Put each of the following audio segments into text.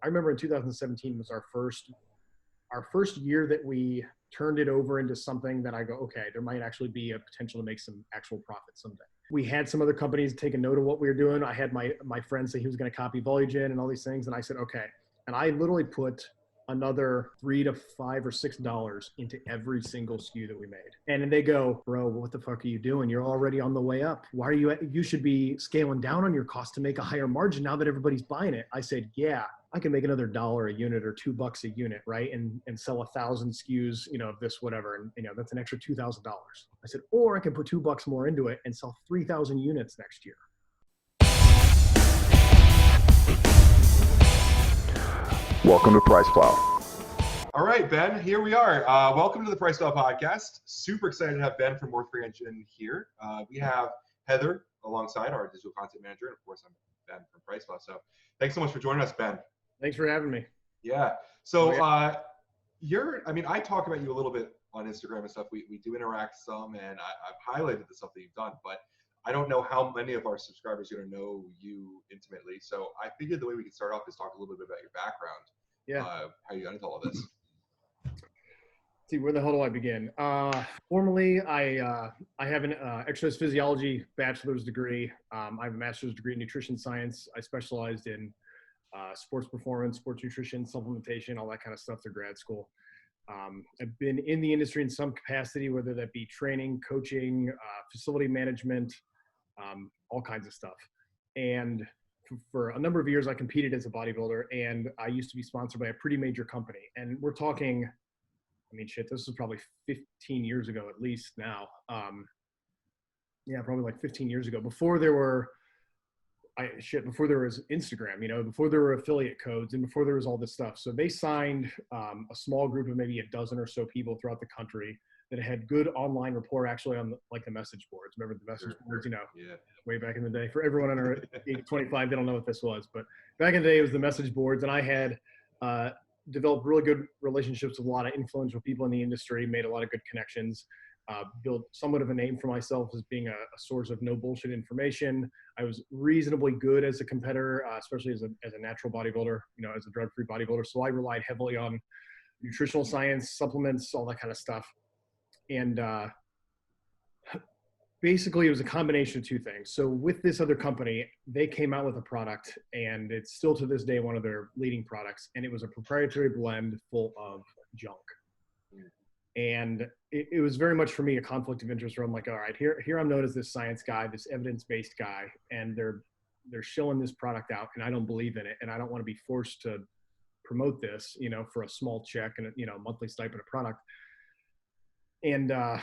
I remember in 2017 was our first year that we turned it over into something that I go, okay, there might actually be a potential to make some actual profit someday. We had some other companies take a note of what we were doing. I had my friend say he was going to copy Volugen and all these things. And I said, okay. And I literally put another $3 to $5 or $6 into every single SKU that we made. And then they go, bro, what the fuck are you doing? You're already on the way up. Why are you should be scaling down on your cost to make a higher margin now that everybody's buying it. I said, yeah, I can make another $1 a unit or $2 a unit, right? And sell 1,000 SKUs, of this, whatever. And, that's an extra $2,000. I said, or I can put $2 more into it and sell 3,000 units next year. Welcome to PricePlow. All right, Ben, here we are. Welcome to the PricePlow podcast. Super excited to have Ben from Morphogen here. We have Heather alongside, our digital content manager, and of course, I'm Ben from PricePlow. So thanks so much for joining us, Ben. Thanks for having me. Yeah. So I talk about you a little bit on Instagram and stuff. We do interact some, and I've highlighted the stuff that you've done, but I don't know how many of our subscribers are going to know you intimately. So I figured the way we could start off is talk a little bit about your background. Yeah. How you got into all of this. See, where the hell do I begin? Formally, I have an exercise physiology bachelor's degree. I have a master's degree in nutrition science. I specialized in sports performance, sports nutrition, supplementation, all that kind of stuff through grad school. I've been in the industry in some capacity, whether that be training, coaching, facility management, all kinds of stuff. And for a number of years, I competed as a bodybuilder, and I used to be sponsored by a pretty major company. And we're talking, this was probably 15 years ago at least now. Probably like 15 years ago, before there was Instagram, before there were affiliate codes and before there was all this stuff. So they signed a small group of maybe a dozen or so people throughout the country that had good online rapport actually on the message boards. Remember the message boards, way back in the day. For everyone under age 25, they don't know what this was. But back in the day, it was the message boards. And I had developed really good relationships with a lot of influential people in the industry, made a lot of good connections. Built somewhat of a name for myself as being a source of no bullshit information. I was reasonably good as a competitor, especially as a natural bodybuilder, as a drug-free bodybuilder. So I relied heavily on nutritional science, supplements, all that kind of stuff. And basically it was a combination of two things. So with this other company, they came out with a product, and it's still to this day one of their leading products. And it was a proprietary blend full of junk. And it was very much for me a conflict of interest, where I'm like, all right, here I'm known as this science guy, this evidence-based guy, and they're showing this product out, and I don't believe in it, and I don't want to be forced to promote this, for a small check and a monthly stipend of product. And at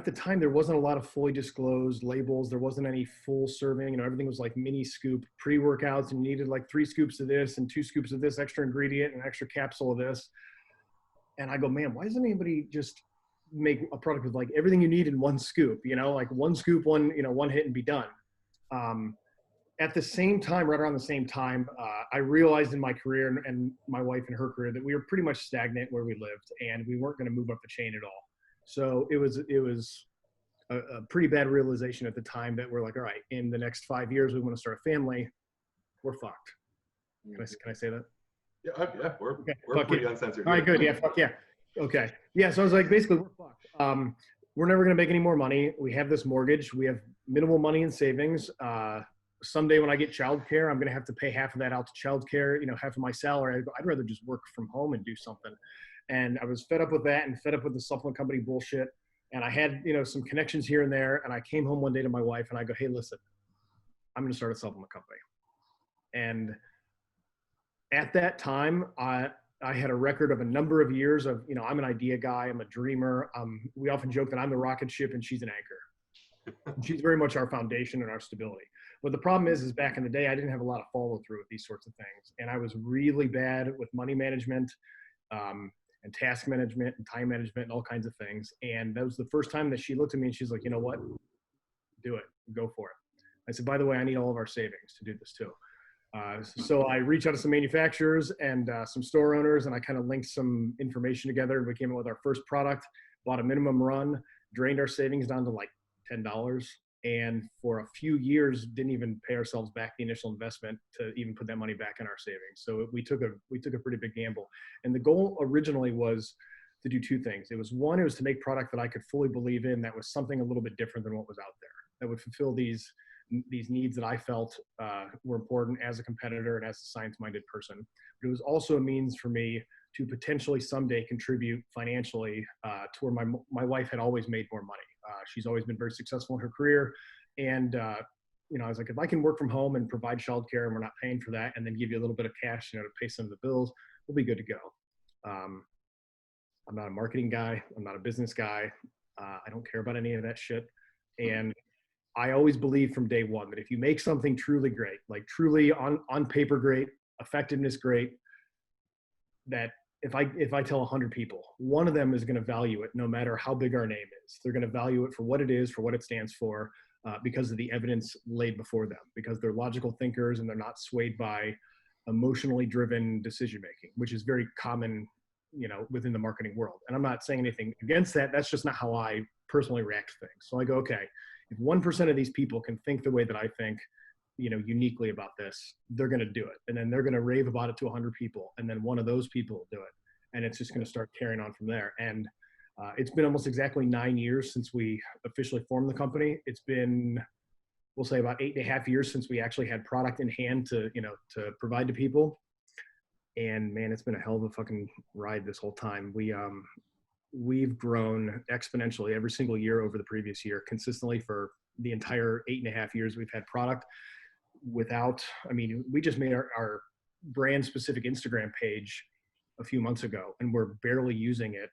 the time there wasn't a lot of fully disclosed labels. There wasn't any full serving. Everything was like mini scoop pre-workouts, and you needed like 3 scoops of this and 2 scoops of this extra ingredient and an extra capsule of this. And I go, man, why doesn't anybody just make a product with like everything you need in 1 scoop, like 1 scoop, one hit and be done. At the same time, right around the same time, I realized in my career and my wife and her career that we were pretty much stagnant where we lived, and we weren't going to move up the chain at all. So it was a pretty bad realization at the time that we're like, all right, in the next 5 years, we want to start a family. We're fucked. Can I say that? Yeah, we're pretty uncensored. All right, good. Yeah, fuck yeah. Okay. Yeah, so I was like, basically, we're fucked. We're never going to make any more money. We have this mortgage. We have minimal money in savings. Someday when I get childcare, I'm going to have to pay half of that out to childcare, half of my salary. I'd rather just work from home and do something. And I was fed up with that and fed up with the supplement company bullshit. And I had, some connections here and there. And I came home one day to my wife and I go, hey, listen, I'm going to start a supplement company. And at that time, I had a record of a number of years of, I'm an idea guy. I'm a dreamer. We often joke that I'm the rocket ship and she's an anchor. And she's very much our foundation and our stability. But the problem is back in the day, I didn't have a lot of follow through with these sorts of things. And I was really bad with money management, and task management and time management and all kinds of things. And that was the first time that she looked at me and she's like, you know what, do it, go for it. I said, by the way, I need all of our savings to do this too. So I reached out to some manufacturers and some store owners, and I kind of linked some information together, and we came up with our first product, bought a minimum run, drained our savings down to like $10, And for a few years, didn't even pay ourselves back the initial investment to even put that money back in our savings. So we took a pretty big gamble. And the goal originally was to do two things. It was to make product that I could fully believe in, that was something a little bit different than what was out there, that would fulfill these needs that I felt were important as a competitor and as a science-minded person. But it was also a means for me to potentially someday contribute financially to where my wife had always made more money. She's always been very successful in her career. And, I was like, if I can work from home and provide childcare and we're not paying for that, and then give you a little bit of cash, to pay some of the bills, we'll be good to go. I'm not a marketing guy. I'm not a business guy. I don't care about any of that shit. And I always believe from day one that if you make something truly great, like truly on paper great, effectiveness great, that if I tell 100 people, one of them is going to value it no matter how big our name is. They're going to value it for what it is, for what it stands for, because of the evidence laid before them, because they're logical thinkers and they're not swayed by emotionally driven decision making, which is very common, within the marketing world. And I'm not saying anything against that. That's just not how I personally react to things. So I go, okay, if 1% of these people can think the way that I think, uniquely about this, they're going to do it. And then they're going to rave about it to 100 people. And then one of those people will do it. And it's just going to start carrying on from there. And it's been almost exactly 9 years since we officially formed the company. It's been, we'll say, about 8.5 years since we actually had product in hand to provide to people. And man, it's been a hell of a fucking ride this whole time. We've grown exponentially every single year over the previous year, consistently for the entire 8.5 years we've had product. We just made our brand specific Instagram page a few months ago, and we're barely using it.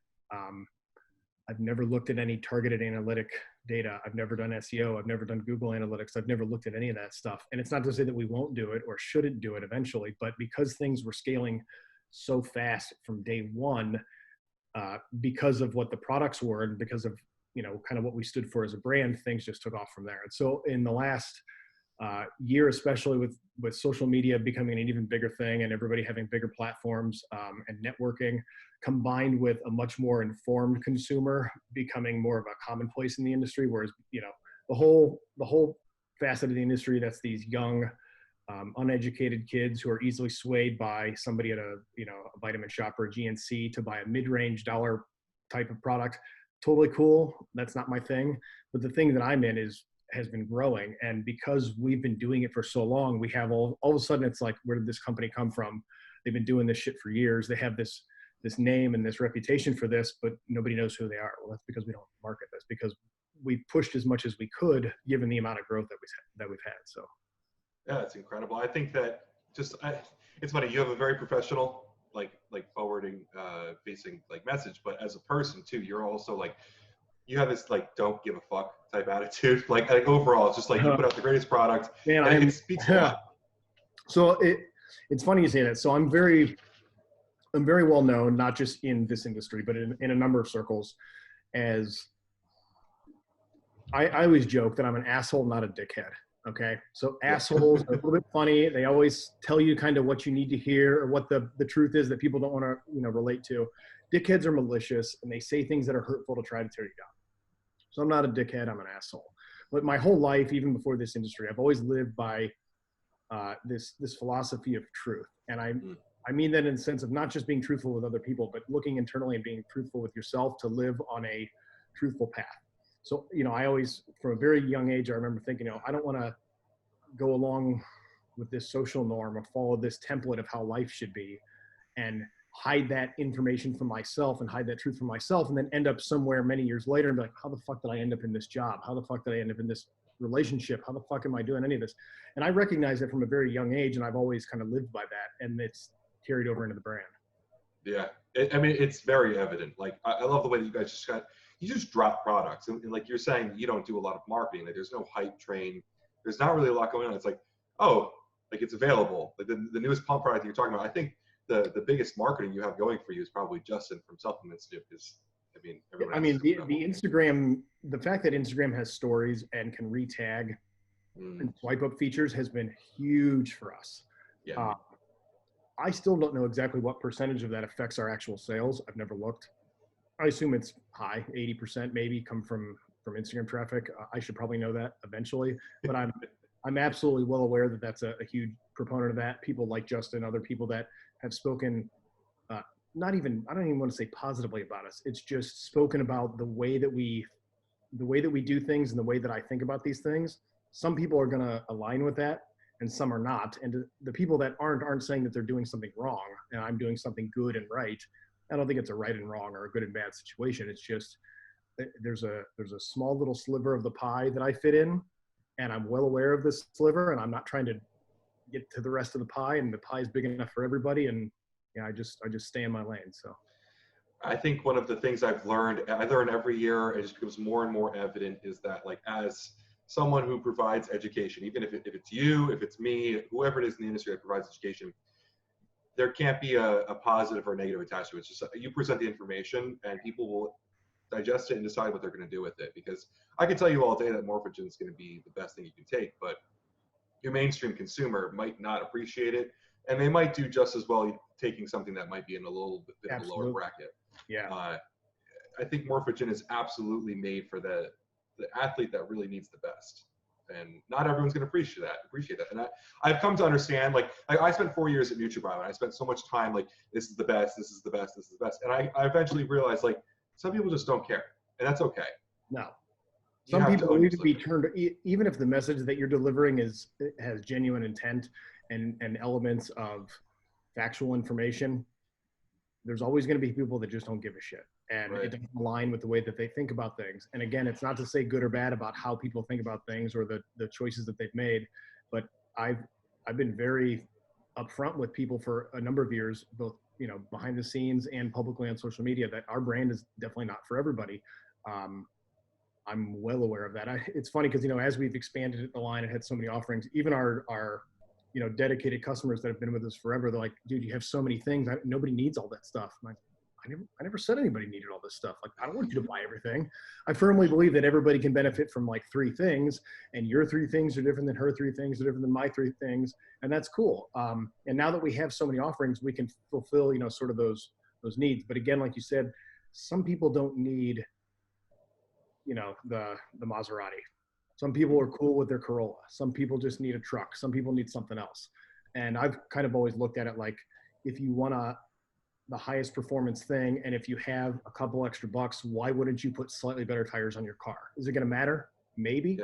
I've never looked at any targeted analytic data. I've never done SEO. I've never done Google Analytics. I've never looked at any of that stuff. And it's not to say that we won't do it or shouldn't do it eventually, but because things were scaling so fast from day one, because of what the products were and because of, kind of what we stood for as a brand, things just took off from there. And so in the last year, especially with social media becoming an even bigger thing and everybody having bigger platforms and networking, combined with a much more informed consumer becoming more of a commonplace in the industry, whereas, the whole facet of the industry, that's these young, uneducated kids who are easily swayed by somebody at a vitamin shop or a GNC to buy a mid-range dollar type of product. Totally cool. That's not my thing. But the thing that I'm in has been growing. And because we've been doing it for so long, we have all of a sudden, it's like, where did this company come from? They've been doing this shit for years. They have this name and this reputation for this, but nobody knows who they are. Well, that's because we don't market this, because we pushed as much as we could, given the amount of growth that we've had. So. Yeah, it's incredible. I think that it's funny. You have a very professional, like forwarding facing message, but as a person too, you're also you have this don't give a fuck type attitude. Like overall, it's just you put out the greatest product. Man, and it speaks a lot. So it's funny you say that. So I'm very well known, not just in this industry, but in a number of circles, as I always joke that I'm an asshole, not a dickhead. Okay. So assholes are a little bit funny. They always tell you kind of what you need to hear or what the truth is that people don't want to, relate to. Dickheads are malicious and they say things that are hurtful to try to tear you down. So I'm not a dickhead. I'm an asshole. But my whole life, even before this industry, I've always lived by this philosophy of truth. And I mean that in the sense of not just being truthful with other people, but looking internally and being truthful with yourself to live on a truthful path. So, I always, from a very young age, I remember thinking, I don't want to go along with this social norm or follow this template of how life should be and hide that information from myself and hide that truth from myself, and then end up somewhere many years later and be like, how the fuck did I end up in this job? How the fuck did I end up in this relationship? How the fuck am I doing any of this? And I recognize it from a very young age, and I've always kind of lived by that, and it's carried over into the brand. Yeah, it's very evident. I love the way that you guys you just drop products, and like you're saying, you don't do a lot of marketing. There's no hype train. There's not really a lot going on. It's it's available. The newest pump product that you're talking about. I think the biggest marketing you have going for you is probably Justin from Supplements, because the Instagram, the fact that Instagram has stories and can retag and swipe up features has been huge for us. Yeah. I still don't know exactly what percentage of that affects our actual sales. I've never looked. I assume it's high, 80% maybe come from from Instagram traffic. I should probably know that eventually, but I'm absolutely well aware that that's a huge proponent of that. People like Justin, other people that have spoken, I don't even want to say positively about us. It's just spoken about the way that we do things and the way that I think about these things. Some people are going to align with that and some are not. And the people that aren't saying that they're doing something wrong and I'm doing something good and right. I don't think it's a right and wrong or a good and bad situation. It's just, there's a small little sliver of the pie that I fit in, and I'm well aware of this sliver, and I'm not trying to get to the rest of the pie, and the pie is big enough for everybody. And I just stay in my lane. So I think one of the things I learn every year, it just becomes more and more evident, is that like as someone who provides education, even if it's you, if it's me, whoever it is in the industry that provides education, there can't be a positive or negative attached to it. It's just you present the information and people will digest it and decide what they're going to do with it. Because I can tell you all day that Morphogen is going to be the best thing you can take, but your mainstream consumer might not appreciate it, and they might do just as well taking something that might be in a little bit of a lower bracket. Yeah. I think Morphogen is absolutely made for the athlete that really needs the best. And not everyone's going to appreciate that. And I've come to understand, like I spent 4 years at NutriBio, and I spent so much time like, this is the best, this is the best, this is the best. And I eventually realized, like, some people just don't care, and that's okay. No. Some people need to be turned, even if the message that you're delivering has genuine intent and elements of factual information, there's always going to be people that just don't give a shit. And it doesn't align with the way that they think about things. And again, it's not to say good or bad about how people think about things or the choices that they've made, but I've been very upfront with people for a number of years, both, behind the scenes and publicly on social media, that our brand is definitely not for everybody. I'm well aware of that. It's funny because, as we've expanded the line and had so many offerings, even our dedicated customers that have been with us forever, they're like, dude, you have so many things. Nobody needs all that stuff. I'm like, I never said anybody needed all this stuff. Like, I don't want you to buy everything. I firmly believe that everybody can benefit from like 3 things, and your 3 things are different than her 3 things are different than my 3 things. And that's cool. And now that we have so many offerings, we can fulfill, sort of those needs. But again, like you said, some people don't need, the Maserati. Some people are cool with their Corolla. Some people just need a truck. Some people need something else. And I've kind of always looked at it like, if you want the highest performance thing, and if you have a couple extra bucks, why wouldn't you put slightly better tires on your car? Is it going to matter? Maybe,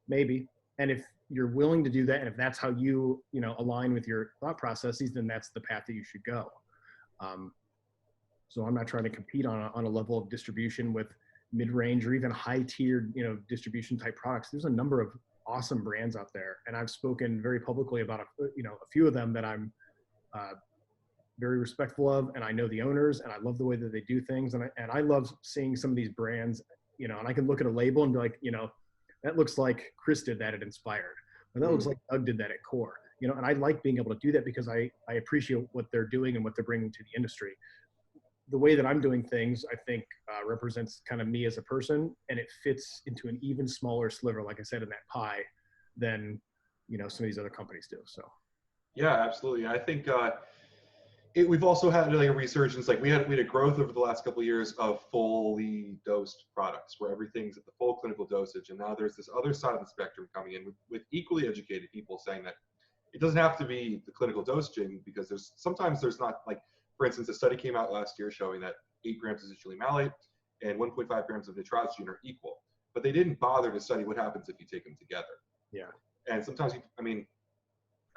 maybe. And if you're willing to do that, and if that's how you, align with your thought processes, then that's the path that you should go. So I'm not trying to compete on a level of distribution with mid-range or even high-tiered, distribution type products. There's a number of awesome brands out there, and I've spoken very publicly about a few of them that I'm very respectful of, and I know the owners, and I love the way that they do things, and I love seeing some of these brands, and I can look at a label and be like, that looks like Chris did that at Inspired, or that looks like Doug did that at Core, and I like being able to do that because I appreciate what they're doing and what they're bringing to the industry. The way that I'm doing things, I think, represents kind of me as a person, and it fits into an even smaller sliver, like I said, in that pie than, some of these other companies do. So. Yeah, absolutely. I think we've also had like a resurgence. Like we had a growth over the last couple of years of fully dosed products where everything's at the full clinical dosage. And now there's this other side of the spectrum coming in with equally educated people saying that it doesn't have to be the clinical dosaging, because sometimes there's not, like, for instance, a study came out last year showing that 8 grams of citrulline malate and 1.5 grams of nitrogen are equal, but they didn't bother to study what happens if you take them together. Yeah. And sometimes,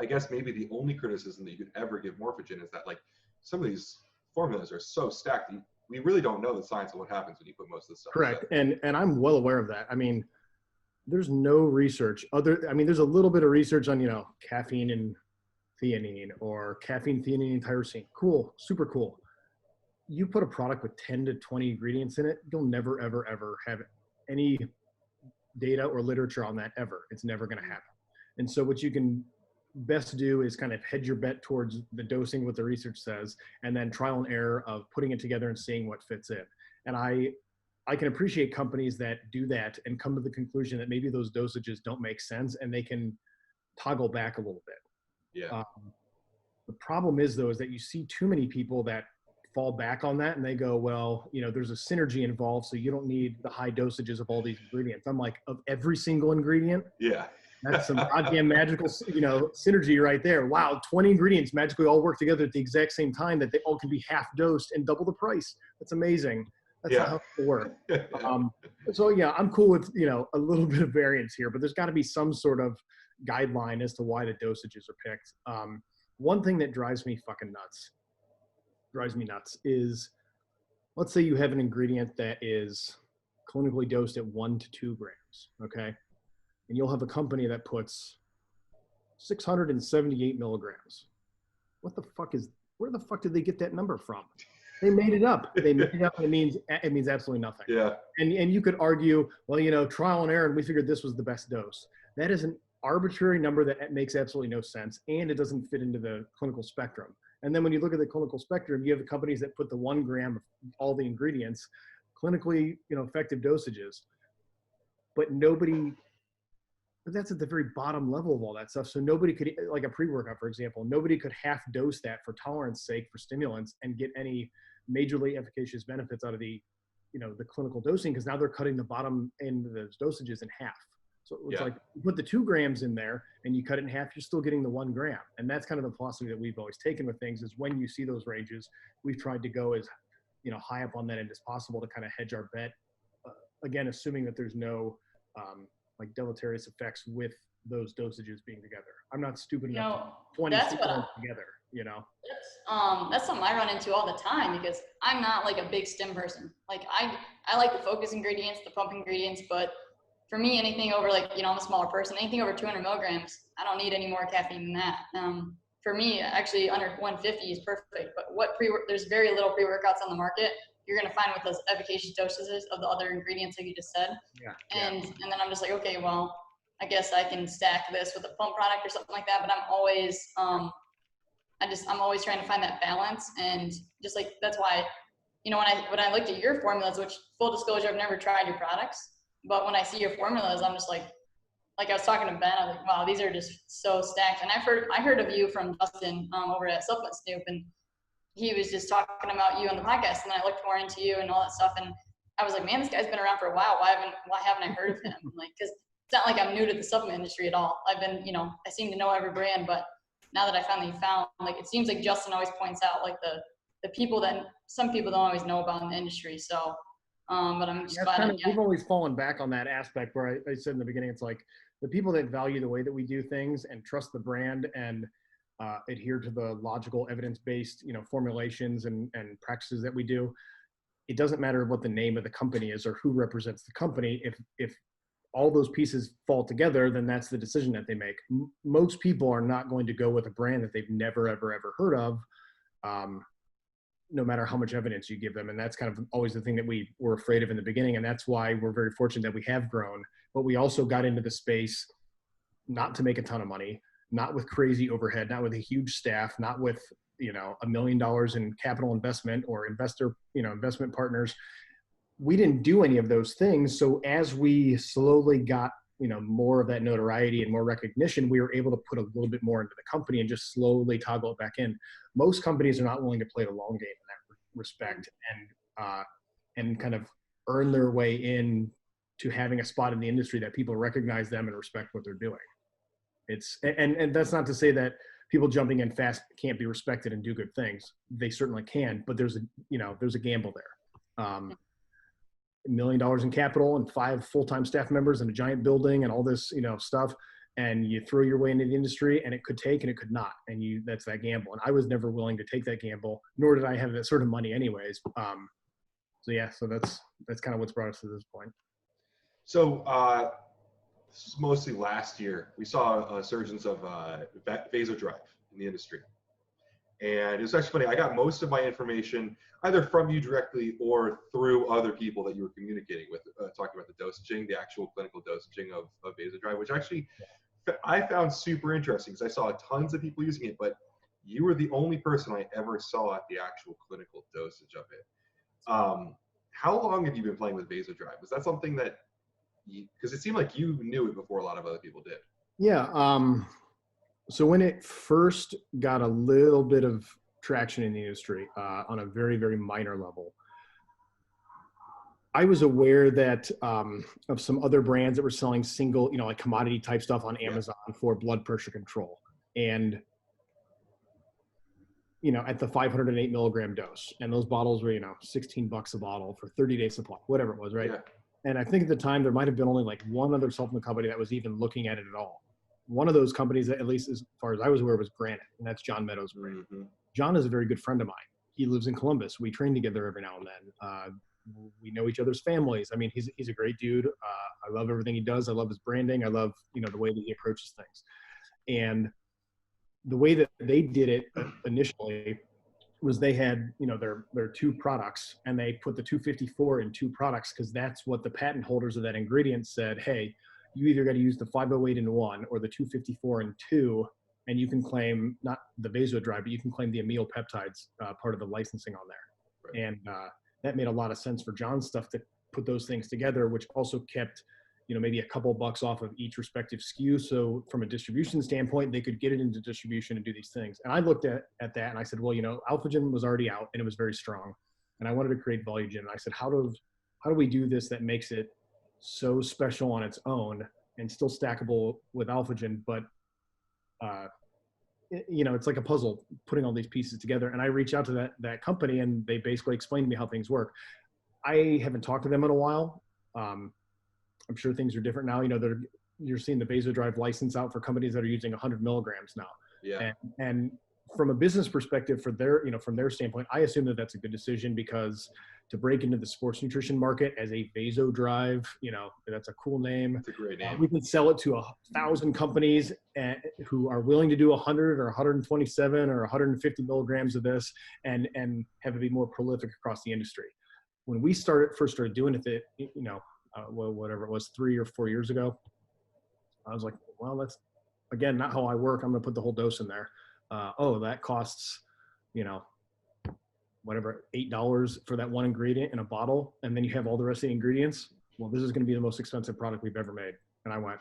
I guess maybe the only criticism that you could ever give Morphogen is that, like, some of these formulas are so stacked. We really don't know the science of what happens when you put most of this stuff Correct. together. And I'm well aware of that. There's no research there's a little bit of research on, caffeine and theanine, or caffeine, theanine, and tyrosine. Cool. Super cool. You put a product with 10 to 20 ingredients in it, you'll never, ever, ever have any data or literature on that ever. It's never going to happen. And so what you can best do is kind of hedge your bet towards the dosing, what the research says, and then trial and error of putting it together and seeing what fits in. And I can appreciate companies that do that and come to the conclusion that maybe those dosages don't make sense, and they can toggle back a little bit. Yeah. The problem is, though, is that you see too many people that fall back on that and they go, well, there's a synergy involved, so you don't need the high dosages of all these ingredients. I'm like, of every single ingredient? Yeah. That's some goddamn magical, synergy right there. Wow, 20 ingredients magically all work together at the exact same time that they all can be half dosed and double the price. That's amazing. That's not how it works. So yeah, I'm cool with, a little bit of variance here, but there's got to be some sort of guideline as to why the dosages are picked. One thing that drives me nuts is, let's say you have an ingredient that is clinically dosed at 1 to 2 grams, okay? And you'll have a company that puts 678 milligrams. Where the fuck did they get that number from? They made it up. They made it up. And it means absolutely nothing. Yeah. And you could argue, well, trial and error, and we figured this was the best dose. That is an arbitrary number that makes absolutely no sense, and it doesn't fit into the clinical spectrum. And then when you look at the clinical spectrum, you have the companies that put the 1 gram of all the ingredients, clinically, effective dosages, but that's at the very bottom level of all that stuff. So nobody could, like a pre-workout, for example, nobody could half dose that for tolerance sake for stimulants and get any majorly efficacious benefits out of the clinical dosing, because now they're cutting the bottom end of those dosages in half. So it's like you put the 2 grams in there and you cut it in half, you're still getting the 1 gram. And that's kind of the philosophy that we've always taken with things, is when you see those ranges, we've tried to go as, high up on that end as possible to kind of hedge our bet. Again, assuming that there's no like deleterious effects with those dosages being together. I'm not stupid enough to 20 together, That's something I run into all the time, because I'm not like a big stim person. Like I like the focus ingredients, the pump ingredients, but for me, anything over I'm a smaller person, anything over 200 milligrams, I don't need any more caffeine than that. For me, actually under 150 is perfect, but there's very little pre-workouts on the market. You're going to find with those efficacious dosages of the other ingredients like you just said. And then I'm just like, okay, well, I guess I can stack this with a pump product or something like that. But I'm always, I'm always trying to find that balance. And just like, that's why, when I looked at your formulas, which full disclosure, I've never tried your products, but when I see your formulas, I'm just like I was talking to Ben, I was like, wow, these are just so stacked. And I heard of you from Justin over at Supplement Snoop, and he was just talking about you on the podcast, and then I looked more into you and all that stuff, and I was like, man, this guy's been around for a while. Why haven't I heard of him? Because it's not like I'm new to the supplement industry at all. I've been, I seem to know every brand, but now that I finally found, it seems like Justin always points out the people that some people don't always know about in the industry. So, but I'm just glad. We've always fallen back on that aspect where I said in the beginning, it's like the people that value the way that we do things and trust the brand and adhere to the logical evidence-based, formulations and practices that we do. It doesn't matter what the name of the company is or who represents the company. If all those pieces fall together, then that's the decision that they make. Most people are not going to go with a brand that they've never, ever, ever heard of, no matter how much evidence you give them. And that's kind of always the thing that we were afraid of in the beginning. And that's why we're very fortunate that we have grown. But we also got into the space not to make a ton of money, not with crazy overhead, not with a huge staff, not with, $1 million in capital investment or investment partners. We didn't do any of those things. So as we slowly got, more of that notoriety and more recognition, we were able to put a little bit more into the company and just slowly toggle it back in. Most companies are not willing to play the long game in that respect and kind of earn their way in to having a spot in the industry that people recognize them and respect what they're doing. And that's not to say that people jumping in fast can't be respected and do good things. They certainly can, but there's a gamble there. $1 million in capital and 5 full-time staff members and a giant building and all this, stuff. And you throw your way into the industry, and it could take and it could not. And that's that gamble. And I was never willing to take that gamble, nor did I have that sort of money anyways. So that's kind of what's brought us to this point. So this was mostly last year. We saw a surgence of vasodrive in the industry. And it was actually funny. I got most of my information either from you directly or through other people that you were communicating with, talking about the dosaging, the actual clinical dosaging of vasodrive, which actually I found super interesting because I saw tons of people using it, but you were the only person I ever saw at the actual clinical dosage of it. How long have you been playing with vasodrive? Was that something that, because it seemed like you knew it before a lot of other people did? Yeah. So when it first got a little bit of traction in the industry on a very, very minor level. I was aware that of some other brands that were selling single, like commodity type stuff on Amazon for blood pressure control. And, at the 508 milligram dose. And those bottles were, $16 a bottle for 30-day supply, whatever it was, right? Yeah. And I think at the time there might have been only like one other supplement company that was even looking at it at all. One of those companies, at least as far as I was aware, was Granite, and that's John Meadows' brand. Mm-hmm. John is a very good friend of mine. He lives in Columbus. We train together every now and then. We know each other's families. I mean, he's a great dude. I love everything he does. I love his branding. I love, the way that he approaches things. And the way that they did it initially was they had, their two products, and they put the 254 in two products because that's what the patent holders of that ingredient said. Hey, you either got to use the 508 in one or the 254 in two, and you can claim not the vasodrive, but you can claim the amyl peptides part of the licensing on there. Right. And that made a lot of sense for John's stuff to put those things together, which also kept, maybe a couple bucks off of each respective SKU. So from a distribution standpoint, they could get it into distribution and do these things. And I looked at that and I said, well, Alphagen was already out and it was very strong. And I wanted to create Volugen. And I said, how do we do this that makes it so special on its own and still stackable with Alphagen, but it's like a puzzle putting all these pieces together. And I reached out to that company and they basically explained to me how things work. I haven't talked to them in a while. I'm sure things are different now. You're seeing the vasodrive license out for companies that are using 100 milligrams now. Yeah. And from a business perspective, for their, from their standpoint, I assume that that's a good decision because to break into the sports nutrition market as a vasodrive, that's a cool name. It's a great name. We can sell it to 1,000 companies who are willing to do 100 or 127 or 150 milligrams of this and have it be more prolific across the industry. When we first started doing it, whatever it was, 3 or 4 years ago, I was like, well, that's, again, not how I work. I'm going to put the whole dose in there. That costs, whatever, $8 for that one ingredient in a bottle. And then you have all the rest of the ingredients. Well, this is going to be the most expensive product we've ever made. And I went,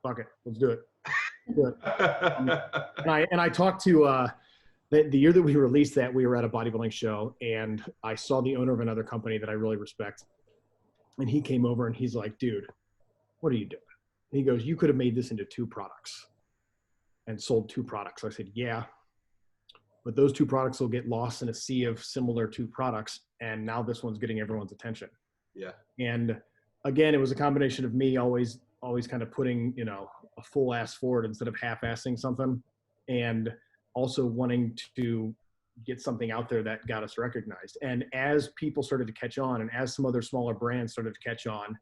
fuck it, let's do it. And I talked to, the year that we released that, we were at a bodybuilding show and I saw the owner of another company that I really respect. And he came over and he's like, dude, what are you doing? And he goes, you could have made this into 2 products and sold 2 products. I said, yeah, but those 2 products will get lost in a sea of similar 2 products. And now this one's getting everyone's attention. Yeah. And again, it was a combination of me always kind of putting, a full ass forward instead of half-assing something. And also wanting to get something out there that got us recognized. And as people started to catch on and as some other smaller brands started to catch on,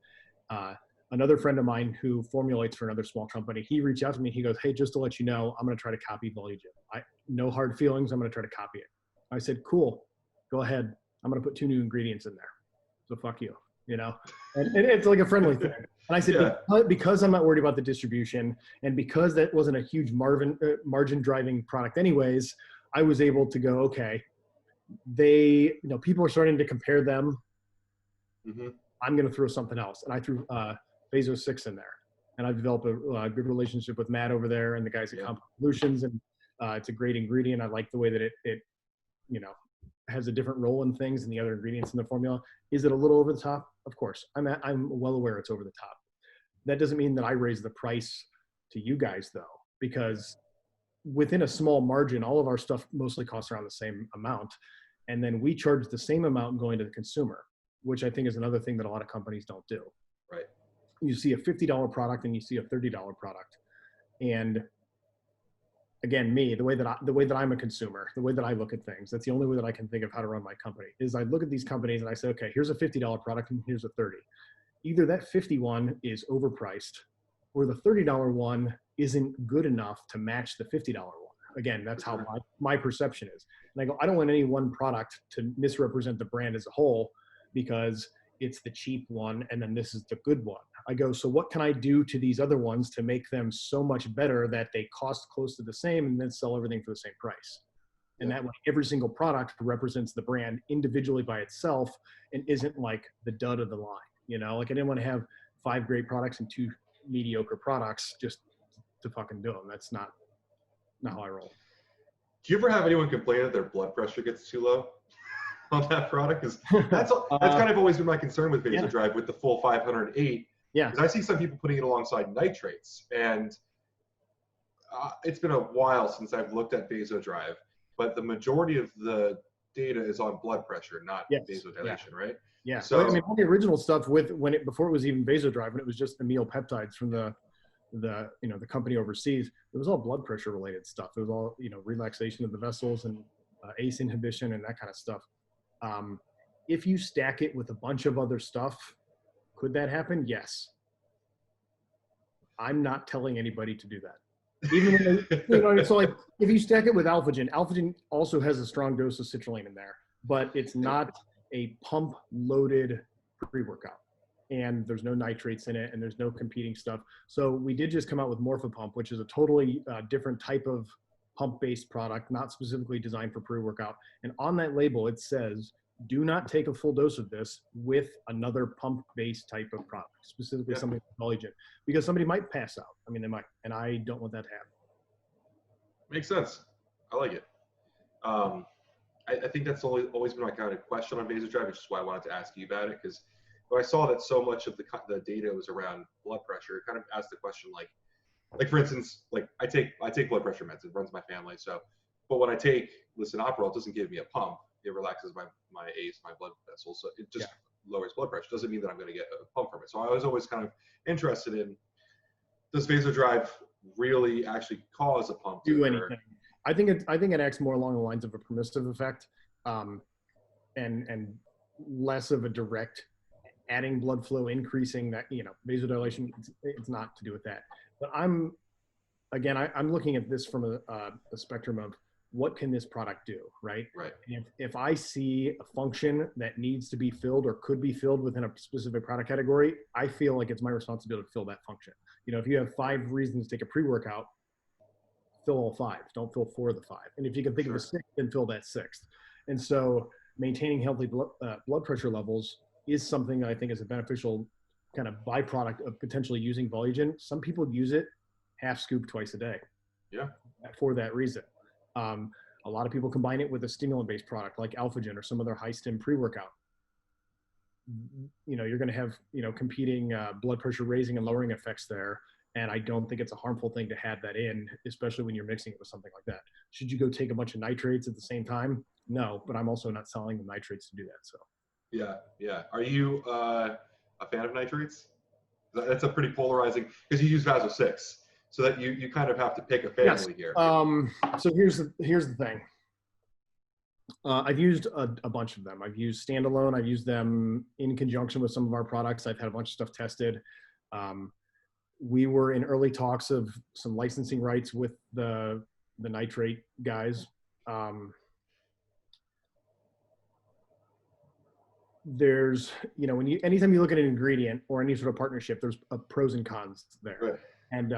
another friend of mine who formulates for another small company, he reached out to me. He goes, hey, just to let you know, I'm going to try to copy Volugen. No hard feelings. I'm going to try to copy it. I said, cool, go ahead. I'm going to put 2 new ingredients in there. So fuck you, and it's like a friendly thing. And I said, because I'm not worried about the distribution and because that wasn't a huge margin driving product anyways, I was able to go, okay, people are starting to compare them. Mm-hmm. I'm going to throw something else. And I threw Vaso 6 in there. And I've developed a good relationship with Matt over there and the guys at Solutions. And it's a great ingredient. I like the way that it has a different role in things and the other ingredients in the formula. Is it a little over the top? Of course. I'm well aware it's over the top. That doesn't mean that I raise the price to you guys though, because within a small margin, all of our stuff mostly costs around the same amount. And then we charge the same amount going to the consumer, which I think is another thing that a lot of companies don't do. Right. You see a $50 product and you see a $30 product. And again, the way that I'm a consumer, the way that I look at things, that's the only way that I can think of how to run my company is I look at these companies and I say, okay, here's a $50 product and here's a 30. Either that 51 is overpriced or the $30 one isn't good enough to match the $50 one. Again, that's how my perception is. And I go, I don't want any one product to misrepresent the brand as a whole because it's the cheap one and then this is the good one. I go, so what can I do to these other ones to make them so much better that they cost close to the same and then sell everything for the same price? And that way, every single product represents the brand individually by itself and isn't like the dud of the line. Like I didn't want to have 5 great products and 2 mediocre products just to fucking do them. That's not how I roll. Do you ever have anyone complain that their blood pressure gets too low on that product? Because that's kind of always been my concern with Vasodrive with the full 508. Yeah. Because I see some people putting it alongside nitrates, and it's been a while since I've looked at Vasodrive, but the majority of the data is on blood pressure, not vasodilation, right? Yeah. So I mean, all the original stuff before it was even Vasodrive, and it was just amyl peptides from the company overseas, it was all blood pressure related stuff. It was all, relaxation of the vessels and ACE inhibition and that kind of stuff. If you stack it with a bunch of other stuff, could that happen? Yes. I'm not telling anybody to do that. Even when so like if you stack it with Alphagen also has a strong dose of citrulline in there, but it's not a pump loaded pre-workout. And there's no nitrates in it, and there's no competing stuff. So we did just come out with Morphopump, which is a totally different type of pump-based product, not specifically designed for pre-workout. And on that label, it says, do not take a full dose of this with another pump-based type of product, specifically something like Morphogen, because somebody might pass out. I mean, they might, and I don't want that to happen. Makes sense. I like it. I think that's always been my kind of question on Vasodrive, which is why I wanted to ask you about it, because when I saw that so much of the data was around blood pressure, it kind of asked the question like for instance, like I take blood pressure meds. It runs my family. So, but when I take lisinopril, it doesn't give me a pump. It relaxes my ACE, my blood vessels. So it just lowers blood pressure. Doesn't mean that I'm going to get a pump from it. So I was always kind of interested in, does Vasodrive really actually cause a pump? Do anything? I think it acts more along the lines of a permissive effect, and less of a direct adding blood flow, increasing that, vasodilation. It's not to do with that. But I'm looking at this from a spectrum of what can this product do, right? Right. And if I see a function that needs to be filled or could be filled within a specific product category, I feel like it's my responsibility to fill that function. If you have 5 reasons to take a pre-workout, fill all 5. Don't fill 4 of the 5. And if you can think of a 6th, then fill that 6th. And so maintaining healthy blood pressure levels is something that I think is a beneficial kind of byproduct of potentially using Volugen. Some people use it half scoop twice a day. Yeah. For that reason. A lot of people combine it with a stimulant-based product like Alphagen or some other high-stim pre-workout. You're going to have, competing blood pressure raising and lowering effects there. And I don't think it's a harmful thing to have that in, especially when you're mixing it with something like that. Should you go take a bunch of nitrates at the same time? No, but I'm also not selling the nitrates to do that. So. Yeah. Are you a fan of nitrates? That's a pretty polarizing, because you use Vaso 6, so that you kind of have to pick a family here. So here's the thing. I've used a bunch of them. I've used standalone. I've used them in conjunction with some of our products. I've had a bunch of stuff tested. We were in early talks of some licensing rights with the nitrate guys. There's, anytime you look at an ingredient or any sort of partnership, there's pros and cons there. Right. And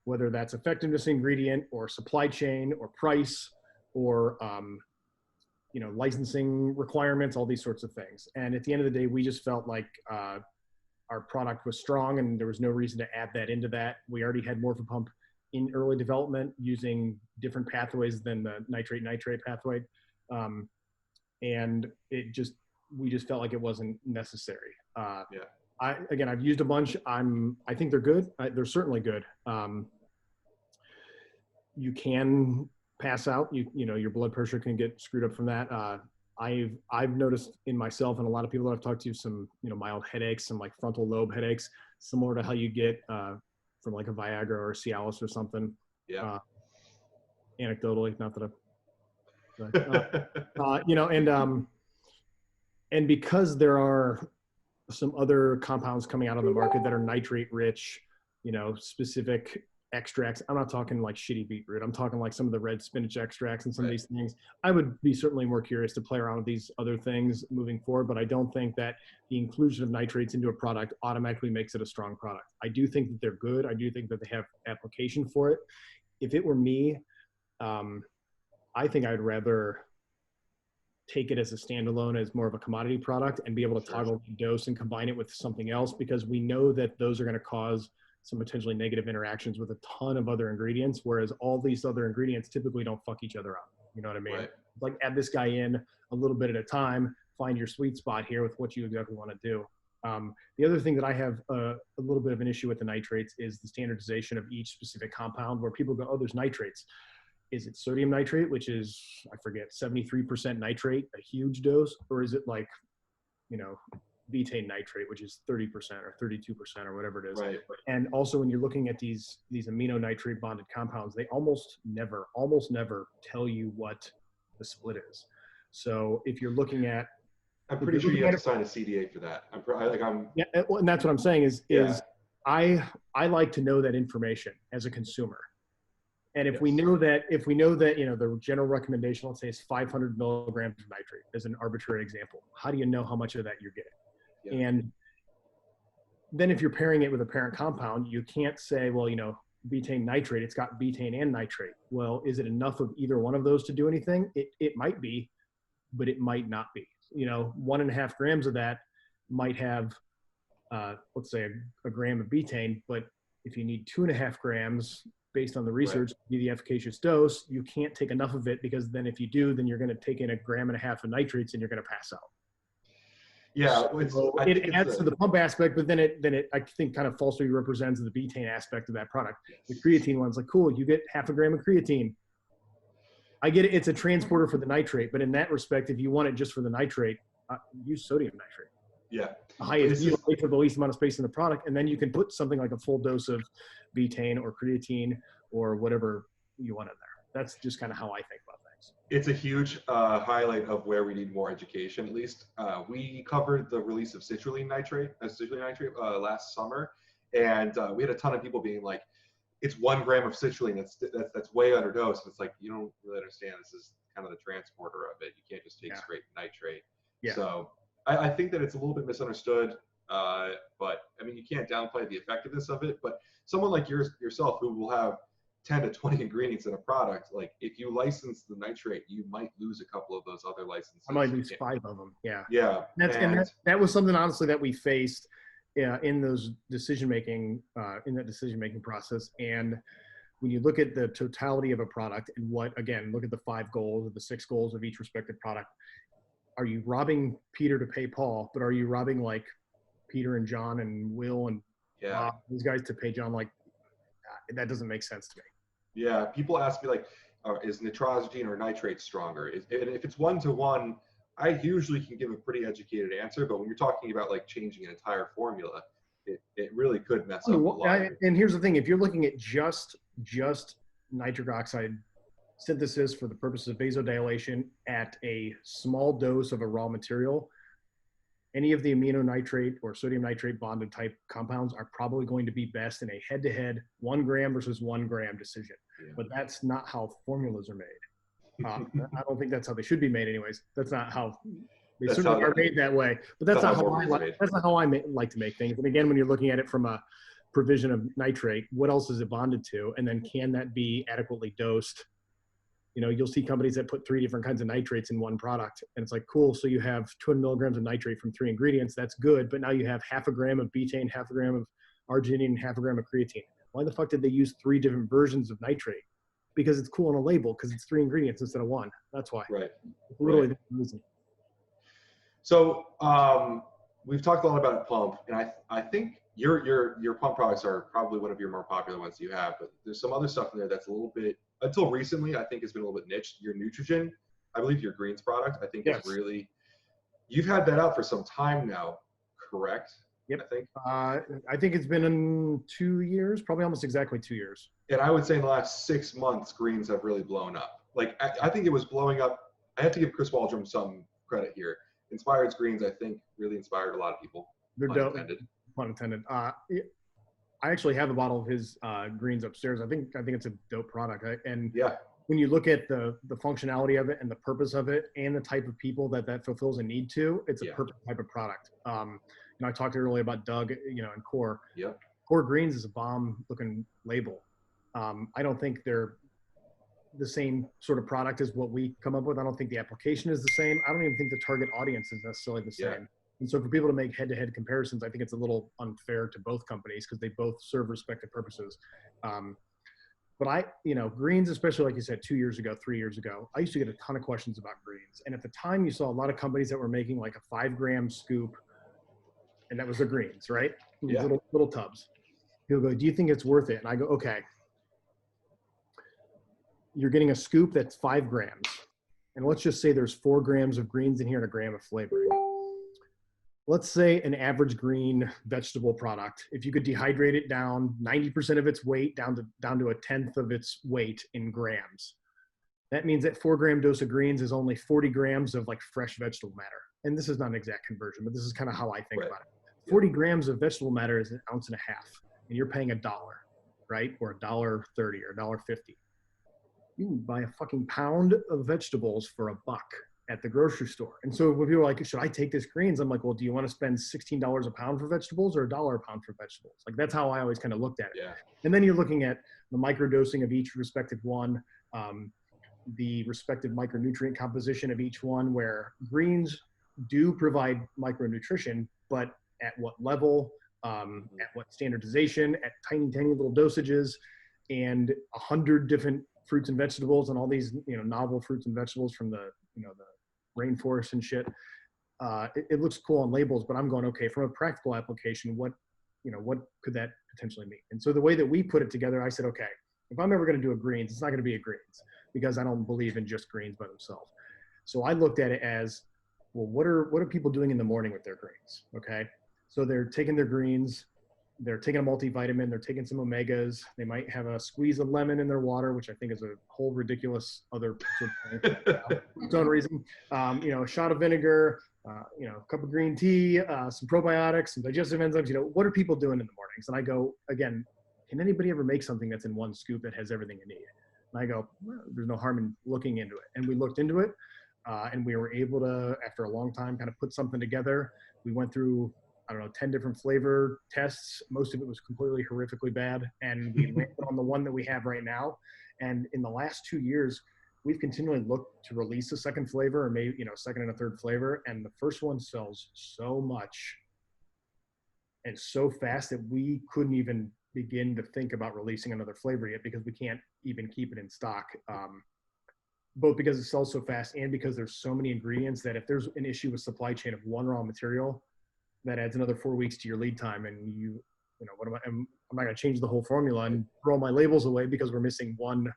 whether that's effectiveness ingredient or supply chain or price or, licensing requirements, all these sorts of things. And at the end of the day, we just felt like our product was strong and there was no reason to add that into that. We already had Morphopump in early development using different pathways than the nitrate pathway. And we just felt like it wasn't necessary. I've used a bunch. I think they're good. They're certainly good. You can pass out. Your blood pressure can get screwed up from that. I've noticed in myself and a lot of people that I've talked to some, mild headaches, some like frontal lobe headaches, similar to how you get from like a Viagra or a Cialis or something. Yeah. Anecdotally, not that and because there are some other compounds coming out on the market that are nitrate rich, specific extracts. I'm not talking like shitty beetroot. I'm talking like some of the red spinach extracts and some of these things. I would be certainly more curious to play around with these other things moving forward, but I don't think that the inclusion of nitrates into a product automatically makes it a strong product. I do think that they're good. I do think that they have application for it. If it were me, I think I'd rather take it as a standalone, as more of a commodity product, and be able to toggle the dose and combine it with something else, because we know that those are going to cause some potentially negative interactions with a ton of other ingredients, whereas all these other ingredients typically don't fuck each other up. You know what I mean? Right. Like add this guy in a little bit at a time, find your sweet spot here with what you exactly want to do. The other thing that I have a little bit of an issue with the nitrates is the standardization of each specific compound, where people go, oh, there's nitrates. Is it sodium nitrate, which is, I forget, 73% nitrate, a huge dose? Or is it like, you know, betaine nitrate, which is 30% or 32% or whatever it is? Right. And also when you're looking at these amino nitrate bonded compounds, they almost never tell you what the split is. So if you're looking at, I'm pretty sure you have to sign a CDA for that. yeah, and that's what I'm saying is Yeah. I like to know that information as a consumer. And if we know that, you know, the general recommendation, let's say, is 500 milligrams of nitrate as an arbitrary example, how do you know how much of that you're getting? Yeah. And then if you're pairing it with a parent compound, you can't say, well, you know, betaine nitrate, it's got betaine and nitrate. Well, is it enough of either one of those to do anything? It might be, but it might not be. You know, 1.5 grams of that might have, let's say, a gram of betaine, but if you need 2.5 grams, based on the research, to be the efficacious dose, you can't take enough of it, because then if you do, then you're going to take in 1.5 grams of nitrates and you're going to pass out. Yeah, So it adds to the pump aspect, but then it I think kind of falsely represents the betaine aspect of that product. The creatine one's like, cool, you get 0.5 gram of creatine. I get it, it's a transporter for the nitrate, but in that respect, if you want it just for the nitrate, use sodium nitrate. Yeah. The highest, you wait for the least amount of space in the product, and then you can put something like a full dose of betaine or creatine or whatever you want in there. That's just kind of how I think about things. It's a huge highlight of where we need more education. At least we covered the release of citrulline nitrate last summer, and we had a ton of people being like, "It's 1 gram of citrulline. That's way underdosed." And it's like, you don't really understand. This is kind of the transporter of it. You can't just take straight nitrate. Yeah. So I think that it's a little bit misunderstood. But I mean, you can't downplay the effectiveness of it. But someone like yourself, who will have 10 to 20 ingredients in a product, like if you license the nitrate, you might lose a couple of those other licenses. I might lose 5 of them. Yeah. Yeah. That was something, honestly, that we faced in those decision-making, in that decision-making process. And when you look at the totality of a product and look at the 5 goals or the 6 goals of each respective product, are you robbing Peter to pay Paul, but are you robbing like Peter and John and Will and these guys to pay John? Like, that doesn't make sense to me. Yeah, people ask me like, is nitrosamine or nitrate stronger? If it's 1-to-1, I usually can give a pretry educated answer. But when you're talking about like changing an entire formula, it really could mess up a lot. And here's the thing: if you're looking at just nitric oxide synthesis for the purposes of vasodilation at a small dose of a raw material, any of the amino nitrate or sodium nitrate bonded type compounds are probably going to be best in a head-to-head 1 gram versus 1 gram decision. Yeah. But that's not how formulas are made. I don't think that's how they should be made, anyways. That's not how they certainly are made that way. But that's not how I like to make things. And again, when you're looking at it from a provision of nitrate, what else is it bonded to? And then can that be adequately dosed? You know, you'll see companies that put 3 different kinds of nitrates in one product. And it's like, cool, so you have 200 milligrams of nitrate from 3 ingredients. That's good. But now you have 0.5 gram of betaine, 0.5 gram of arginine, and 0.5 gram of creatine. Why the fuck did they use 3 different versions of nitrate? Because it's cool on a label, because it's 3 ingredients instead of 1. That's why. Right. It's literally the reason. So we've talked a lot about pump, and I think your pump products are probably one of your more popular ones you have, but there's some other stuff in there that's a little bit, until recently, I think has been a little bit niche. Your Nutrigen, I believe your greens product, I think is really, you've had that out for some time now, correct? Yep. I think it's been in 2 years, probably almost exactly 2 years. And I would say in the last 6 months, greens have really blown up. Like, I think it was blowing up. I have to give Chris Waldrum some credit here. Inspired's greens, I think, really inspired a lot of people. They're dope. Pun intended. I actually have a bottle of his greens upstairs. I think it's a dope product. And when you look at the functionality of it and the purpose of it and the type of people that fulfills a need to, it's a perfect type of product. You know, I talked earlier about Doug, you know, and Core. Yep. Core Greens is a bomb-looking label. I don't think they're the same sort of product as what we come up with. I don't think the application is the same. I don't even think the target audience is necessarily the same. Yeah. And so for people to make head-to-head comparisons, I think it's a little unfair to both companies because they both serve respective purposes. But greens, especially like you said, 2 years ago, 3 years ago, I used to get a ton of questions about greens. And at the time you saw a lot of companies that were making like a 5-gram scoop, and that was their greens, right? Yeah. Little tubs. People go, do you think it's worth it? And I go, okay, you're getting a scoop that's 5 grams. And let's just say there's 4 grams of greens in here and a gram of flavoring. Let's say an average green vegetable product, if you could dehydrate it down 90% of its weight down to a tenth of its weight in grams, that means that 4-gram dose of greens is only 40 grams of like fresh vegetable matter. And this is not an exact conversion, but this is kind of how I think about it. 40 grams of vegetable matter is 1.5 ounces, and you're paying $1, right? Or $1.30 or $1.50. You can buy a fucking pound of vegetables for $1 at the grocery store. And so when people are like, should I take this greens? I'm like, well, do you want to spend $16 a pound for vegetables or $1 a pound for vegetables? Like, that's how I always kind of looked at it. Yeah. And then you're looking at the microdosing of each respective one, the respective micronutrient composition of each one, where greens do provide micronutrition, but at what level, at what standardization, at tiny, tiny little dosages, and 100 different fruits and vegetables and all these, novel fruits and vegetables from the rainforest and shit. It looks cool on labels, but I'm going, okay, from a practical application, what could that potentially mean? And so the way that we put it together, I said, okay, if I'm ever going to do a greens, it's not going to be a greens because I don't believe in just greens by themselves. So I looked at it as, well, what are people doing in the morning with their greens? Okay. So they're taking their greens, they're taking a multivitamin, they're taking some omegas, they might have a squeeze of lemon in their water, which I think is a whole ridiculous other sort of thing, for its own reason. A shot of vinegar, a cup of green tea, some probiotics, some digestive enzymes. What are people doing in the mornings? And I go, again, can anybody ever make something that's in one scoop that has everything you need? And I go, well, there's no harm in looking into it. And we looked into it, and we were able to, after a long time, kind of put something together. We went through, 10 different flavor tests. Most of it was completely horrifically bad. And we landed on the one that we have right now. And in the last 2 years, we've continually looked to release a second flavor or maybe, second and a third flavor. And the first one sells so much and so fast that we couldn't even begin to think about releasing another flavor yet because we can't even keep it in stock. Both because it sells so fast and because there's so many ingredients that if there's an issue with supply chain of one raw material, that adds another 4 weeks to your lead time. And I'm not going to change the whole formula and throw my labels away because we're missing one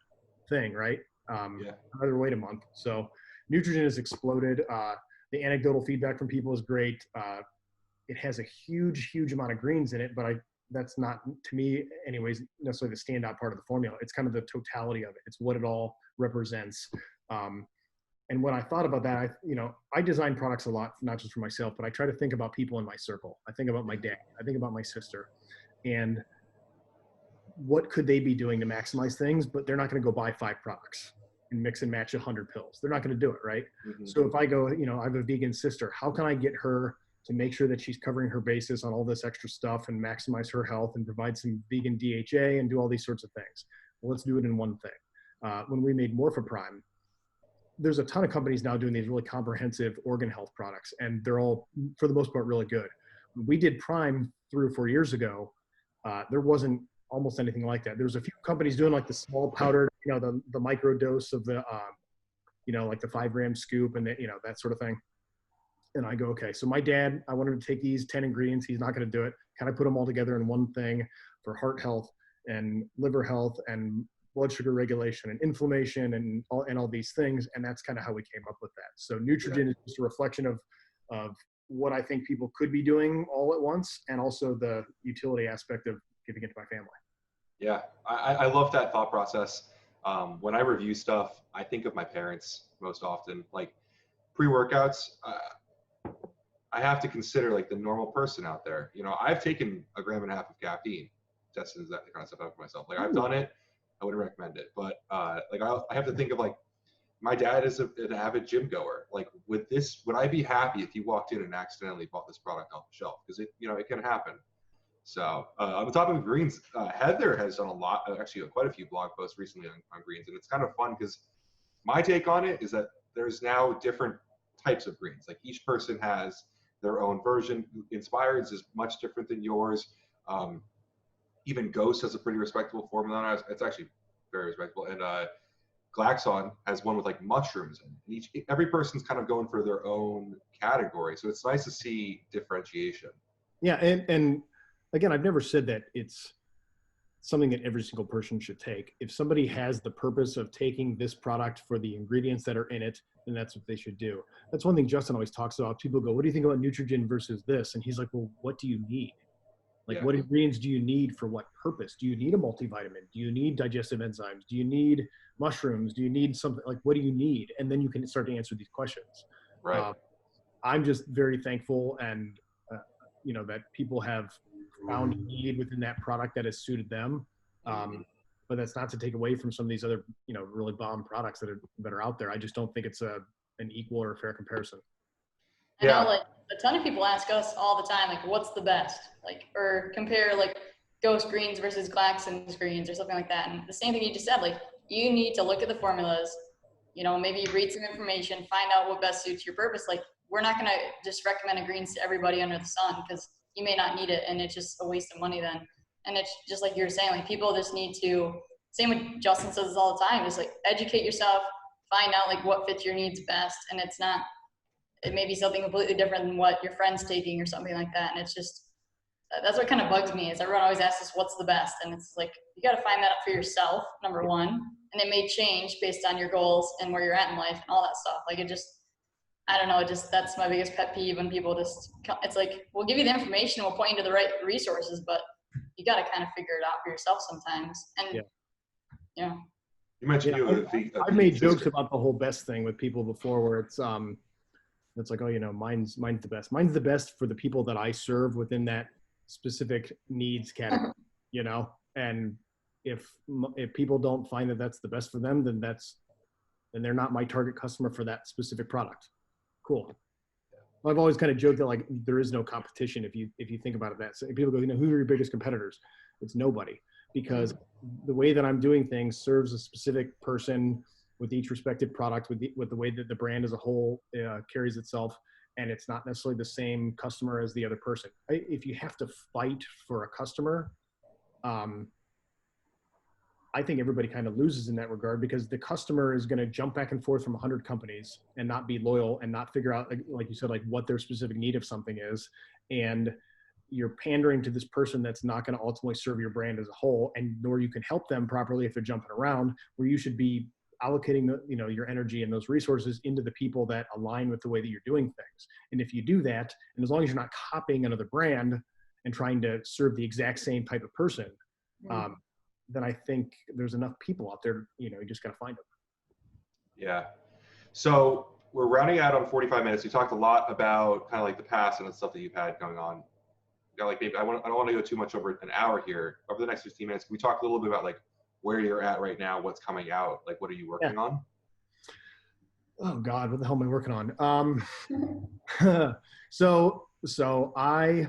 thing, right? Rather wait a month. So Nutrigen has exploded. The anecdotal feedback from people is great. It has a huge, huge amount of greens in it, but that's not, to me anyways, necessarily the standout part of the formula. It's kind of the totality of it. It's what it all represents. And when I thought about that, I design products a lot, not just for myself, but I try to think about people in my circle. I think about my dad. I think about my sister. And what could they be doing to maximize things? But they're not going to go buy 5 products and mix and match 100 pills. They're not going to do it, right? Mm-hmm. So if I go, I have a vegan sister, how can I get her to make sure that she's covering her bases on all this extra stuff and maximize her health and provide some vegan DHA and do all these sorts of things? Well, let's do it in one thing. When we made Morphoprime, there's a ton of companies now doing these really comprehensive organ health products, and they're all, for the most part, really good. When we did Prime 3 or 4 years ago, there wasn't almost anything like that. There was a few companies doing like the small powdered, the micro dose of the, like the 5-gram scoop and that sort of thing. And I go, okay, so my dad, I want him to take these 10 ingredients. He's not going to do it. Can I put them all together in one thing for heart health and liver health and blood sugar regulation and inflammation and all these things? And that's kind of how we came up with that. So Nutrigen is just a reflection of what I think people could be doing all at once, and also the utility aspect of giving it to my family. Yeah, I love that thought process. When I review stuff, I think of my parents most often. Like pre-workouts, I have to consider like the normal person out there. I've taken 1.5 grams of caffeine, testing that kind of stuff out for myself. Like I've done it. I wouldn't recommend it, but I have to think of like, my dad is an avid gym goer. Like with this, would I be happy if he walked in and accidentally bought this product off the shelf? Because it can happen. So on the topic of greens, Heather has done actually quite a few blog posts recently on greens, and it's kind of fun because my take on it is that there's now different types of greens. Like each person has their own version. Inspired's is much different than yours. Even Ghost has a pretty respectable formula. It's actually very respectable. And Glaxon has one with like mushrooms, and every person's kind of going for their own category. So it's nice to see differentiation. Yeah, and again, I've never said that it's something that every single person should take. If somebody has the purpose of taking this product for the ingredients that are in it, then that's what they should do. That's one thing Justin always talks about. People go, what do you think about Nutrigen versus this? And he's like, well, what do you need? Like, Yeah. what ingredients do you need for what purpose? Do you need a multivitamin? Do you need digestive enzymes? Do you need mushrooms? Do you need something? Like, what do you need? And then you can start to answer these questions. Right. I'm just very thankful and, that people have found a need within that product that has suited them. But that's not to take away from some of these other, really bomb products that are out there. I just don't think it's an equal or a fair comparison. I know, like, a ton of people ask us all the time, like, what's the best? Like, or compare, like, Ghost Greens versus Glaxon's Greens or something like that. And the same thing you just said, like, you need to look at the formulas, maybe read some information, find out what best suits your purpose. Like, we're not going to just recommend a greens to everybody under the sun because you may not need it, and it's just a waste of money then. And it's just like you were saying, like, people just need to, same with Justin says this all the time, just like educate yourself, find out like what fits your needs best. And it may be something completely different than what your friend's taking or something like that. And it's just, that's what kind of bugs me is everyone always asks us what's the best. And it's like, you got to find that out for yourself, number one. And it may change based on your goals and where you're at in life and all that stuff. Like, I don't know, that's my biggest pet peeve when people it's like, we'll give you the information, we'll point you to the right resources, but you got to kind of figure it out for yourself sometimes. And you mentioned I've made jokes about the whole best thing with people before where it's like, oh, mine's the best. Mine's the best for the people that I serve within that specific needs category, and if people don't find that that's the best for them, then they're not my target customer for that specific product. Cool. I've always kind of joked that like there is no competition if you think about it that. So people go, who are your biggest competitors? It's nobody, because the way that I'm doing things serves a specific person with each respective product, with the way that the brand as a whole carries itself, and it's not necessarily the same customer as the other person. If you have to fight for a customer, I think everybody kind of loses in that regard, because the customer is going to jump back and forth from 100 companies and not be loyal and not figure out, like you said, like what their specific need of something is. And you're pandering to this person that's not going to ultimately serve your brand as a whole, and nor you can help them properly if they're jumping around, where you should be allocating your energy and those resources into the people that align with the way that you're doing things. And if you do that, and as long as you're not copying another brand and trying to serve the exact same type of person, then I think there's enough people out there, you just got to find them. Yeah. So we're rounding out on 45 minutes. We talked a lot about kind of like the past and the stuff that you've had going on. Like maybe I don't want to go too much over an hour here. Over the next 15 minutes, can we talk a little bit about like where you're at right now, what's coming out, like what are you working on? Oh God, what the hell am I working on? So I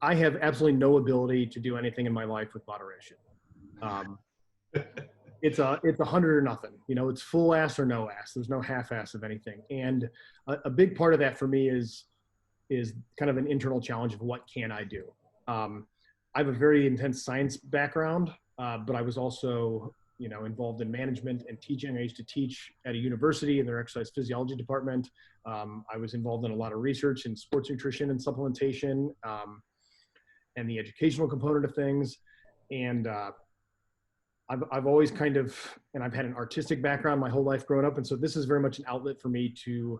have absolutely no ability to do anything in my life with moderation. It's 100 or nothing, it's full ass or no ass. There's no half ass of anything. And a big part of that for me is kind of an internal challenge of what can I do? I have a very intense science background, but I was also, involved in management and teaching. I used to teach at a university in their exercise physiology department. I was involved in a lot of research in sports nutrition and supplementation, and the educational component of things. And I've always kind of, and I've had an artistic background my whole life growing up. And so this is very much an outlet for me to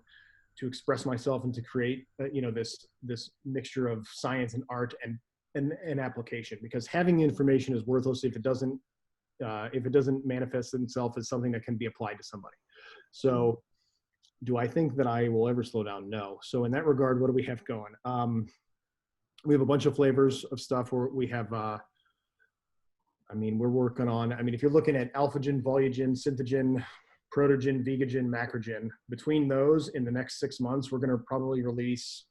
express myself and to create, this mixture of science and art and application, because having the information is worthless if it doesn't manifest itself as something that can be applied to somebody. So do I think that I will ever slow down? No. So in that regard, what do we have going? We have a bunch of flavors of stuff where we have, we're working on, if you're looking at Alphagen, Volugen, Synthogen, Protogen, Vegagen, Macrogen, between those in the next 6 months, we're going to probably release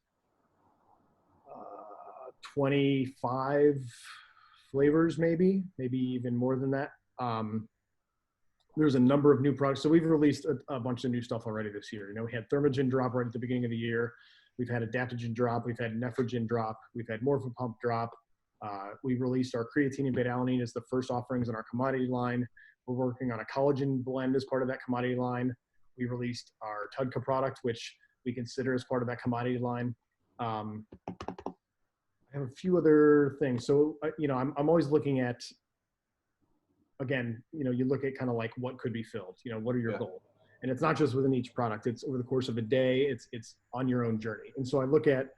25 flavors, maybe even more than that. There's a number of new products. So we've released a bunch of new stuff already this year. We had Thermogen drop right at the beginning of the year. We've had Adaptogen drop. We've had Nephrogen drop. We've had Morphopump drop. We released our creatine and beta-alanine as the first offerings in our commodity line. We're working on a collagen blend as part of that commodity line. We released our Tudka product, which we consider as part of that commodity line. I have a few other things. So, I'm always looking at, again, you look at kind of like what could be filled, what are your goals? And it's not just within each product, it's over the course of a day, it's on your own journey. And so I look at,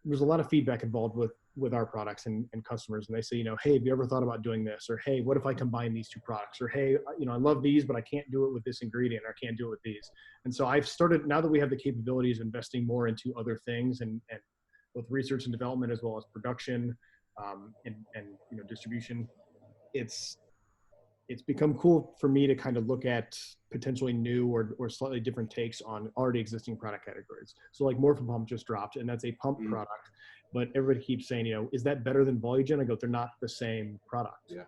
there's a lot of feedback involved with our products and customers. And they say, hey, have you ever thought about doing this? Or, hey, what if I combine these two products? Or, hey, I love these, but I can't do it with this ingredient, or I can't do it with these. And so I've started, now that we have the capabilities, investing more into other things and both research and development, as well as production and distribution. It's become cool for me to kind of look at potentially new or slightly different takes on already existing product categories. So like Morphogen just dropped, and that's a pump product, but everybody keeps saying, is that better than Volugen? I go, they're not the same product. Yeah.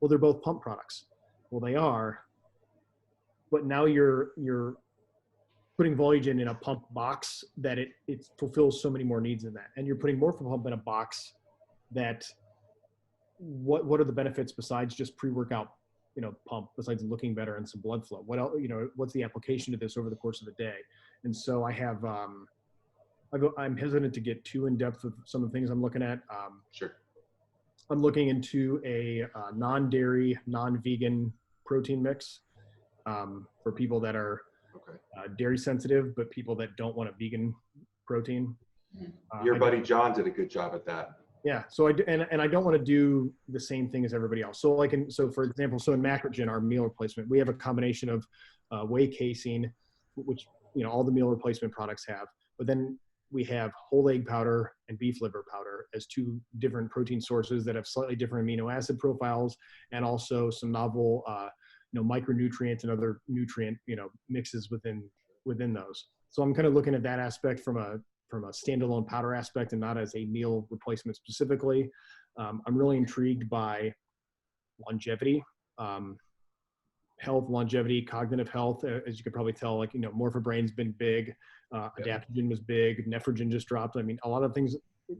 Well, they're both pump products. Well, they are, but now you're putting Volugen in a pump box that it fulfills so many more needs in that. And you're putting Morphogen in a box that what are the benefits besides just pre-workout pump, besides looking better and some blood flow? What else, what's the application to this over the course of the day? And so I have, I'm hesitant to get too in depth with some of the things I'm looking at. Sure. I'm looking into a non-dairy, non-vegan protein mix for people that are dairy sensitive, but people that don't want a vegan protein. Your buddy John did a good job at that. Yeah. So I don't want to do the same thing as everybody else. So for example, in Macrogen, our meal replacement, we have a combination of whey casein, which, all the meal replacement products have, but then we have whole egg powder and beef liver powder as two different protein sources that have slightly different amino acid profiles, and also some novel, micronutrients and other nutrient, mixes within those. So I'm kind of looking at that aspect from a standalone powder aspect and not as a meal replacement specifically. I'm really intrigued by longevity, health, longevity, cognitive health. As you could probably tell, Morphobrain's been big, Adaptogen was big, Nephrogen just dropped. I mean, a lot of things,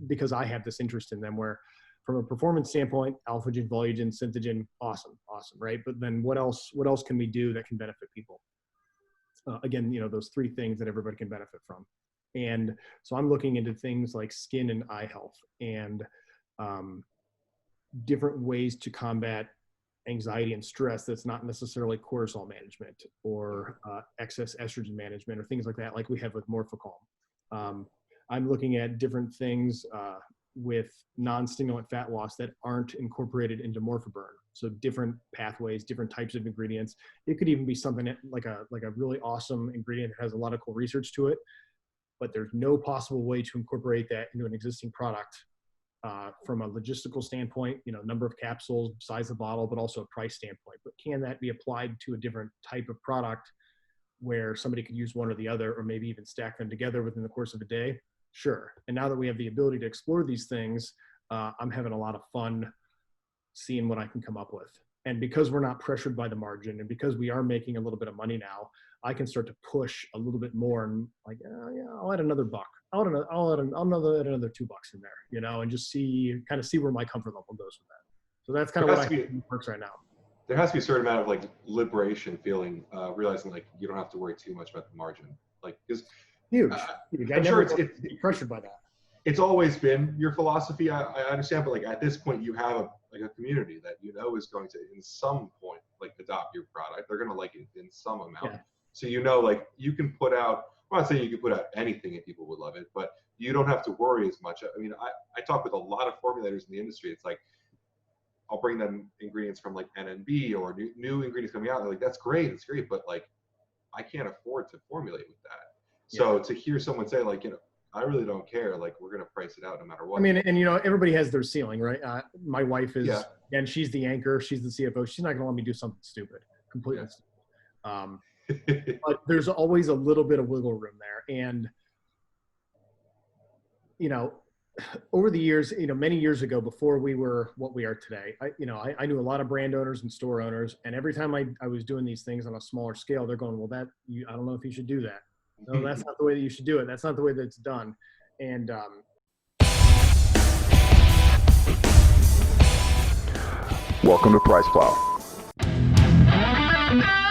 because I have this interest in them, where from a performance standpoint, Alphagen, Volugen, Synthogen, awesome, right? But then what else can we do that can benefit people? Again, those three things that everybody can benefit from. And so I'm looking into things like skin and eye health and different ways to combat anxiety and stress that's not necessarily cortisol management or excess estrogen management or things like that, like we have with Morphogen. I'm looking at different things with non-stimulant fat loss that aren't incorporated into Morphoburn. So different pathways, different types of ingredients. It could even be something like a really awesome ingredient that has a lot of cool research to it, but there's no possible way to incorporate that into an existing product from a logistical standpoint, number of capsules, size of bottle, but also a price standpoint. But can that be applied to a different type of product where somebody could use one or the other, or maybe even stack them together within the course of a day? Sure. And now that we have the ability to explore these things, I'm having a lot of fun seeing what I can come up with. And because we're not pressured by the margin, and because we are making a little bit of money now, I can start to push a little bit more and like, I'll add another $1. I'll add another $2 in there, and just see where my comfort level goes with that. So that's kind of what I think works right now. There has to be a certain amount of like liberation feeling, realizing like you don't have to worry too much about the margin. Like, because huge. I'm sure it's pressured by that. It's always been your philosophy. I understand, but like at this point, you have a community that is going to, in some point, like adopt your product. They're going to like it in some amount. Yeah. So like you can put out. I'm not saying you can put out anything and people would love it, but you don't have to worry as much. I mean, I talk with a lot of formulators in the industry. It's like I'll bring them ingredients from like NNB or new ingredients coming out. They're like, that's great, it's great, but like I can't afford to formulate with that. So to hear someone say like, I really don't care. Like we're going to price it out no matter what. I mean, and everybody has their ceiling, right? My wife is, and she's the anchor. She's the CFO. She's not going to let me do something stupid, completely stupid. But there's always a little bit of wiggle room there. And, over the years, many years ago, before we were what we are today, I knew a lot of brand owners and store owners. And every time I was doing these things on a smaller scale, they're going, well, I don't know if you should do that. No, that's not the way that you should do it. That's not the way that it's done. And welcome to PricePlow. Bye.